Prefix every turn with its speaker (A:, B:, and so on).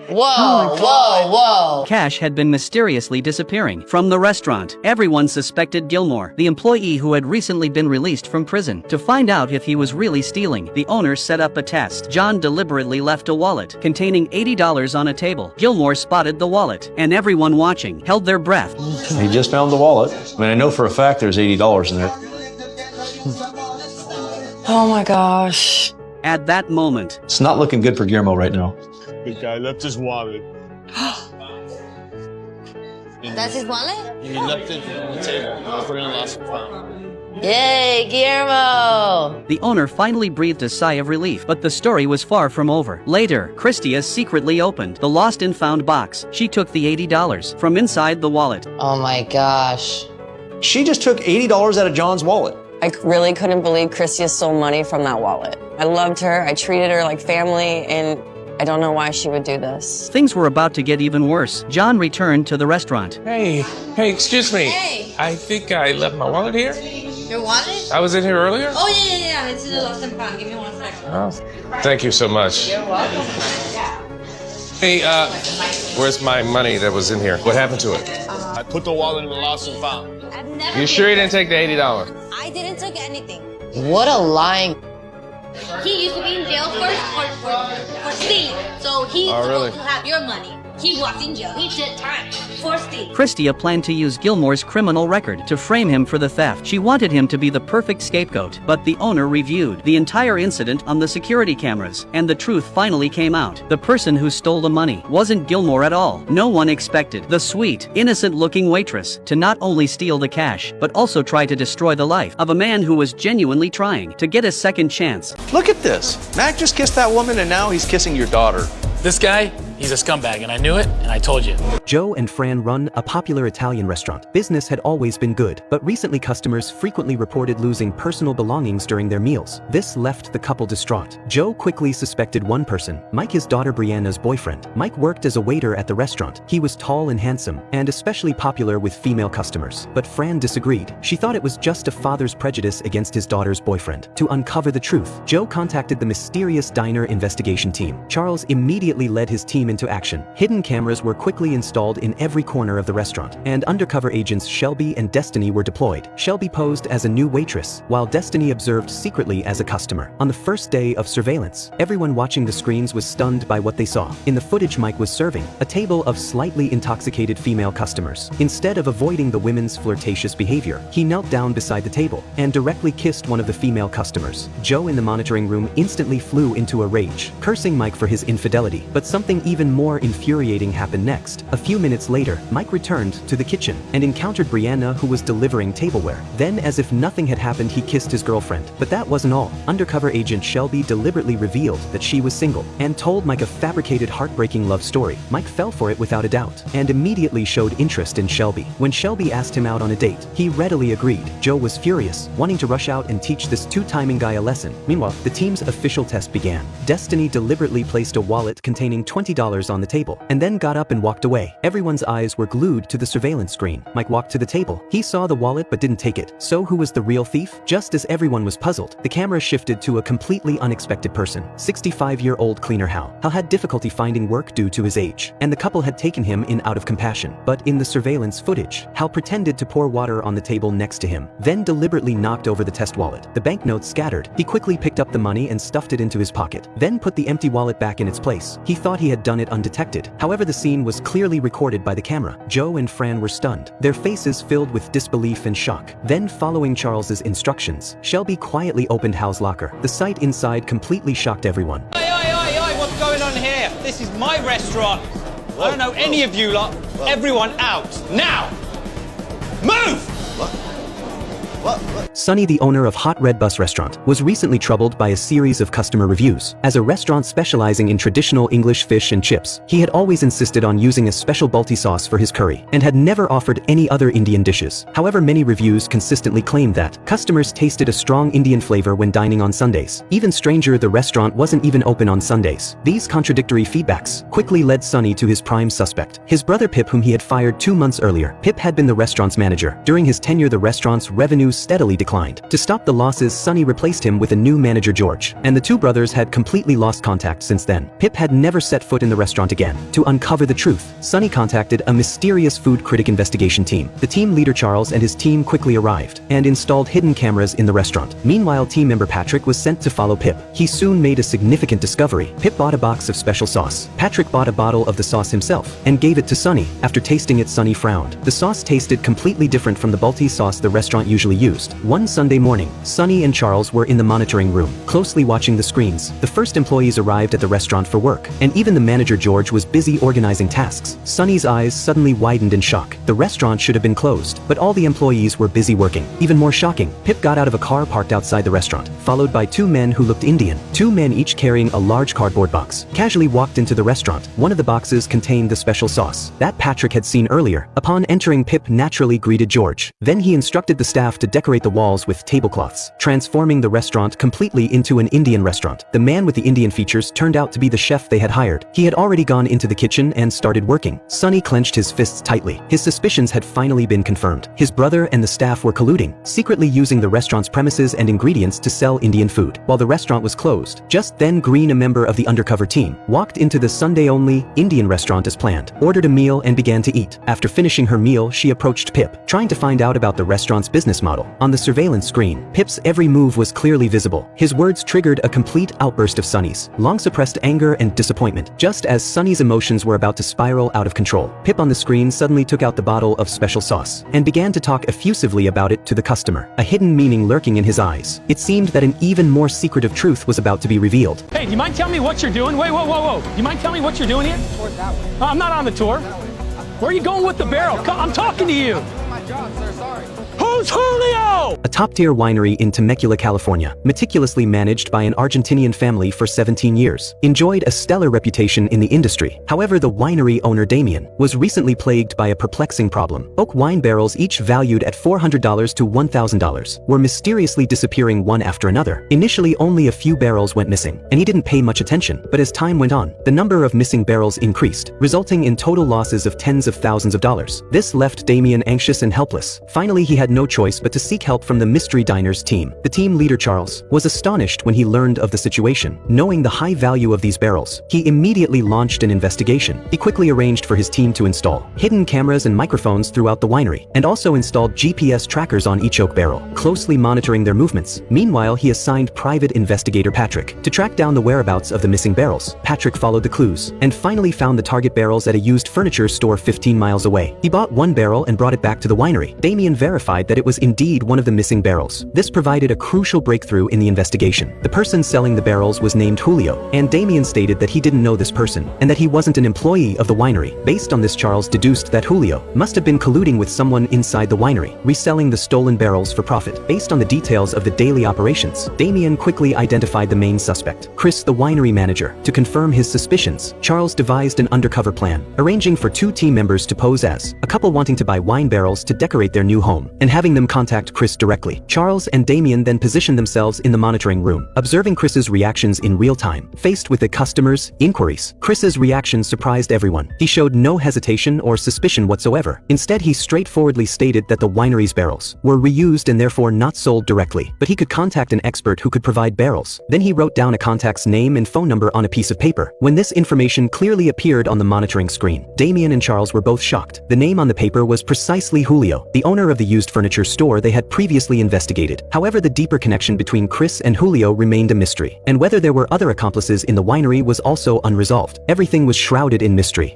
A: Whoa.
B: Cash had been mysteriously disappearing from the restaurant. Everyone suspected Gilmore, the employee who had recently been released from prison. To find out if he was really stealing, the owner set up a test. John deliberately left a wallet containing $80 on a table. Gilmore spotted the wallet, and everyone watching held their breath.
C: He just found the wallet. I mean, I know for a fact there's $80 in there.
A: Oh my gosh.
B: At that moment,
C: It's not looking good for Guillermo right now.
D: The guy left his wallet.
E: That's his wallet?
D: He left it on the table. I put it in the lost and found.
A: Yay, Guillermo.
B: the owner finally breathed a sigh of relief, but the story was far from over. Later, Christia secretly opened the lost and found box. She took the $80 from inside the wallet.
A: Oh my gosh.
C: She just took $80 out of John's wallet.
A: I really couldn't believe Christia stole money from that wallet. I loved her, I treated her like family, and I don't know why she would do this.
B: Things were about to get even worse. John returned to the restaurant.
F: Hey, excuse me.
E: Hey.
F: I think I left my wallet here.
E: Your wallet?
F: I was in here earlier.
E: Oh, yeah. It's in the lost and found. Give me 1 second.
F: Oh, thank you so much.
E: You're welcome.
F: Hey, where's my money that was in here? What happened to it?
D: I put the wallet in the lost and found.
E: I've never
F: You sure you didn't take the $80?
E: I didn't take anything.
A: What a lying.
E: He used to be in jail for stealing. So he's
F: really?
E: supposed to have your money. He was in jail. He did time for stealing.
B: Christia planned to use Gilmore's criminal record to frame him for the theft. She wanted him to be the perfect scapegoat, but the owner reviewed the entire incident on the security cameras, and the truth finally came out. The person who stole the money wasn't Gilmore at all. No one expected the sweet, innocent-looking waitress to not only steal the cash, but also try to destroy the life of a man who was genuinely trying to get a second chance.
C: Look at this. Mac just kissed that woman and now he's kissing your daughter.
G: This guy, he's a scumbag, and I knew it, and I told you.
H: Joe and Fran run a popular Italian restaurant. Business had always been good, but recently customers frequently reported losing personal belongings during their meals. This left the couple distraught. Joe quickly suspected one person, Mike, his daughter Brianna's boyfriend. Mike worked as a waiter at the restaurant. He was tall and handsome, and especially popular with female customers. But Fran disagreed. She thought it was just a father's prejudice against his daughter's boyfriend. To uncover the truth, Joe contacted the mysterious diner investigation team. Charles immediately led his team into action. Hidden cameras were quickly installed in every corner of the restaurant, and undercover agents Shelby and Destiny were deployed. Shelby posed as a new waitress, while Destiny observed secretly as a customer. On the first day of surveillance, everyone watching the screens was stunned by what they saw. In the footage Mike was serving, a table of slightly intoxicated female customers. Instead of avoiding the women's flirtatious behavior, he knelt down beside the table and directly kissed one of the female customers. Joe in the monitoring room instantly flew into a rage, cursing Mike for his infidelity. But something even more infuriating happened next. A few minutes later, Mike returned to the kitchen and encountered Brianna, who was delivering tableware. Then, as if nothing had happened, he kissed his girlfriend. But that wasn't all. Undercover agent Shelby deliberately revealed that she was single and told Mike a fabricated, heartbreaking love story. Mike fell for it without a doubt and immediately showed interest in Shelby. When Shelby asked him out on a date, he readily agreed. Joe was furious, wanting to rush out and teach this two-timing guy a lesson. Meanwhile, the team's official test began. Destiny deliberately placed a wallet containing $20 on the table and then got up and walked away. Everyone's eyes were glued to the surveillance screen. Mike walked to the table. He saw the wallet but didn't take it. So who was the real thief? Just as everyone was puzzled, the camera shifted to a completely unexpected person. 65-year-old cleaner Hal. Hal had difficulty finding work due to his age, and the couple had taken him in out of compassion. But in the surveillance footage, Hal pretended to pour water on the table next to him, then deliberately knocked over the test wallet. The banknotes scattered. He quickly picked up the money and stuffed it into his pocket, then put the empty wallet back in its place. He thought he had done it undetected. However, the scene was clearly recorded by the camera. Joe and Fran were stunned, their faces filled with disbelief and shock. Then, following Charles's instructions, Shelby quietly opened Hal's locker. The sight inside completely shocked everyone.
I: Oi, what's going on here? This is my restaurant. I don't know any of you lot. Everyone out, now! Move!
H: Sonny, the owner of Hot Red Bus Restaurant, was recently troubled by a series of customer reviews. As a restaurant specializing in traditional English fish and chips, he had always insisted on using a special Balti sauce for his curry, and had never offered any other Indian dishes. However, many reviews consistently claimed that customers tasted a strong Indian flavor when dining on Sundays. Even stranger, the restaurant wasn't even open on Sundays. These contradictory feedbacks quickly led Sonny to his prime suspect, his brother Pip, whom he had fired 2 months earlier. Pip had been the restaurant's manager. During his tenure, the restaurant's revenue revenue steadily declined. To stop the losses, Sonny replaced him with a new manager, George, and the two brothers had completely lost contact since then. Pip had never set foot in the restaurant again. To uncover the truth, Sonny contacted a mysterious food critic investigation team. The team leader Charles and his team quickly arrived and installed hidden cameras in the restaurant. Meanwhile, team member Patrick was sent to follow Pip. He soon made a significant discovery. Pip bought a box of special sauce. Patrick bought a bottle of the sauce himself and gave it to Sonny. After tasting it, Sonny frowned. The sauce tasted completely different from the Balti sauce the restaurant usually used. One Sunday morning, Sonny and Charles were in the monitoring room, closely watching the screens. The first employees arrived at the restaurant for work, and even the manager George was busy organizing tasks. Sonny's eyes suddenly widened in shock. The restaurant should have been closed, but all the employees were busy working. Even more shocking, Pip got out of a car parked outside the restaurant, followed by two men who looked Indian. Two men each carrying a large cardboard box, casually walked into the restaurant. One of the boxes contained the special sauce that Patrick had seen earlier. Upon entering, Pip naturally greeted George. Then he instructed the staff to decorate the walls with tablecloths, transforming the restaurant completely into an Indian restaurant. The man with the Indian features turned out to be the chef they had hired. He had already gone into the kitchen and started working. Sonny clenched his fists tightly. His suspicions had finally been confirmed. His brother and the staff were colluding, secretly using the restaurant's premises and ingredients to sell Indian food, while the restaurant was closed. Just then, Green, a member of the undercover team, walked into the Sunday-only Indian restaurant as planned, ordered a meal and began to eat. After finishing her meal, she approached Pip, trying to find out about the restaurant's business model. On the surveillance screen, Pip's every move was clearly visible. His words triggered a complete outburst of Sonny's long-suppressed anger and disappointment. Just as Sonny's emotions were about to spiral out of control, Pip on the screen suddenly took out the bottle of special sauce and began to talk effusively about it to the customer, a hidden meaning lurking in his eyes. It seemed that an even more secretive truth was about to be revealed.
I: Hey, do you mind telling me what you're doing? Wait, whoa. You mind telling me what you're doing here? I'm not on the tour. Where are you going with the barrel? I'm talking to you. Who's Julio?
H: A top-tier winery in Temecula, California, meticulously managed by an Argentinian family for 17 years, enjoyed a stellar reputation in the industry. However, the winery owner Damien was recently plagued by a perplexing problem. Oak wine barrels, each valued at $400 to $1,000, were mysteriously disappearing one after another. Initially, only a few barrels went missing, and he didn't pay much attention. But as time went on, the number of missing barrels increased, resulting in total losses of tens of thousands of dollars. This left Damien anxious and helpless. Finally, he had no choice but to seek help from the Mystery Diners team. The team leader Charles was astonished when he learned of the situation. Knowing the high value of these barrels, he immediately launched an investigation. He quickly arranged for his team to install hidden cameras and microphones throughout the winery, and also installed GPS trackers on each oak barrel, closely monitoring their movements. Meanwhile, he assigned private investigator Patrick to track down the whereabouts of the missing barrels. Patrick followed the clues and finally found the target barrels at a used furniture store 15 miles away. He bought one barrel and brought it back to the winery. Damien verified that it was indeed one of the missing barrels. This provided a crucial breakthrough in the investigation. The person selling the barrels was named Julio, and Damien stated that he didn't know this person and that he wasn't an employee of the winery. Based on this, Charles deduced that Julio must have been colluding with someone inside the winery, reselling the stolen barrels for profit. Based on the details of the daily operations, Damien quickly identified the main suspect, Chris, the winery manager. To confirm his suspicions, Charles devised an undercover plan, arranging for two team members to pose as a couple wanting to buy wine barrels to decorate their new home, and having them contact Chris directly. Charles and Damien then positioned themselves in the monitoring room, observing Chris's reactions in real time. Faced with the customers' inquiries, Chris's reaction surprised everyone. He showed no hesitation or suspicion whatsoever. Instead, he straightforwardly stated that the winery's barrels were reused and therefore not sold directly, but he could contact an expert who could provide barrels. Then he wrote down a contact's name and phone number on a piece of paper. When this information clearly appeared on the monitoring screen, Damien and Charles were both shocked. The name on the paper was precisely Julio, the owner of the used furniture store they had previously investigated. However, the deeper connection between Chris and Julio remained a mystery, and whether there were other accomplices in the winery was also unresolved. Everything was shrouded in mystery.